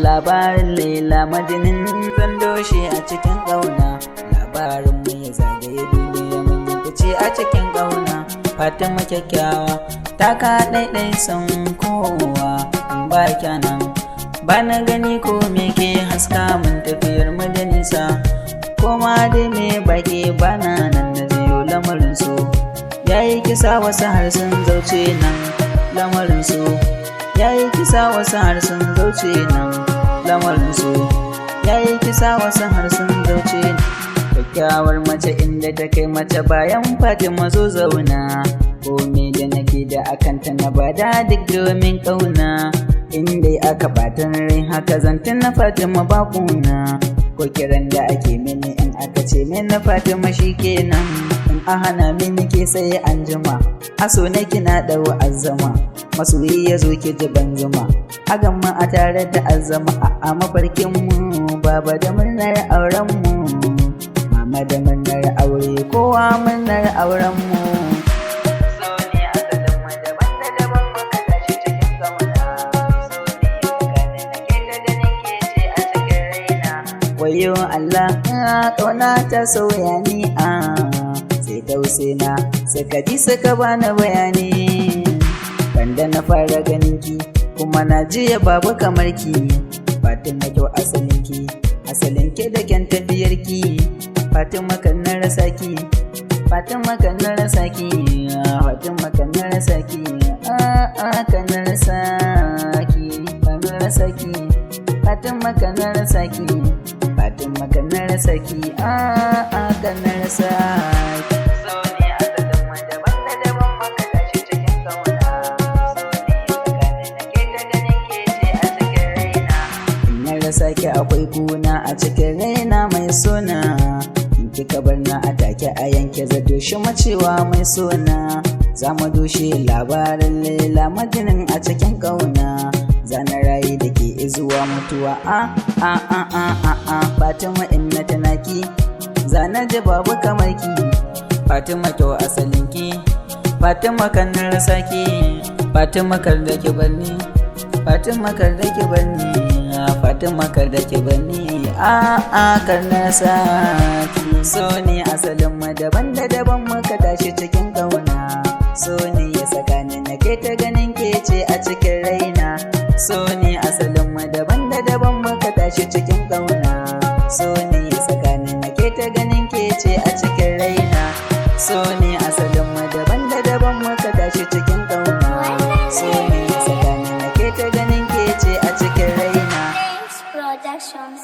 labarin Laila Majinin zan doshe a cikin ƙauna. Labarin mu ya zagaye duniya mun yi fice a cikin ƙauna. Fatima kyakkyawa ta ka ɗaiɗai son kowa in ba kyanan. Ba na gani ko me ke haska mun tafiyar mu da nisa. Koma dai me baki bana nan na jiyo lamarin so. Yayi kisa wasu har sun zauce nan lamarin so. Yayi kisa wasu har sun zauce nan lamarin so. Yayi kisa wasu har sun zauce nan. Kyakkyawar mace inda ta kai mace bayan Fatima zo zauna. Kome da nake da akanta na bada duk domin ƙauna. Inda aka batan rai haka zantin na Fatima ba kuna. Ko kiran da ake mini in aka ce mini Fatima shikenan. In a hana mini ke sai an jima. Aso na kina ɗau azama. Masoyi ya zo ki ji ban zuma. A gama a tare da azama a mafarkin mu. Baba da murnar auren mu. Mama da murnar aure kowa murnar auren mu. Wayo Allah ƙauna ta sauya ni sai tausena suka ji suka bani bayani. Banda na fara ganin ki kuma na jiya babu kamar ki. Fatima kyau asalinki asalinki da kyan tafiyar ki. Fatima kan na rasa ki Fatima kan na rasa ki Fatima kan na rasa ki kan na rasa ki kan na rasa ki Fatima kan na rasa ki Fatima kan na rasa ki kan na rasa ki. So ne asalin mu daban da daban muka tashi cikin ƙauna. So ne tsakanin nake ta ganin ke ce a cikin raina. In na rasa ki akwai kuna a cikin raina mai suna. In kika bar na a take a yanke zato shi macewa mai suna. Za mu doshe labarin Laila Majinin a cikin ƙauna. Zana rayu da ke izuwa mutuwa Fatima in na tanaki zana ji babu kamar ki. Fatima kyau asalin ki Fatima kan na rasa ki. Fatima kar da ki barni Fatima kar da ki barni Fatima kar da ki barni kar na rasa ki. So ne asalin mu daban da daban muka tashi cikin ƙauna. So ne ya saka ni na kai ta ganin ke ce a cikin raina. So ne asalin mu daban da daban muka tashi cikin ƙauna. So ne tsakanin nake ta ganin ke ce a cikin raina. So ne asalin mu daban da daban muka tashi cikin ƙauna. So ne tsakanin nake ta ganin ke ce a cikin raina. Productions.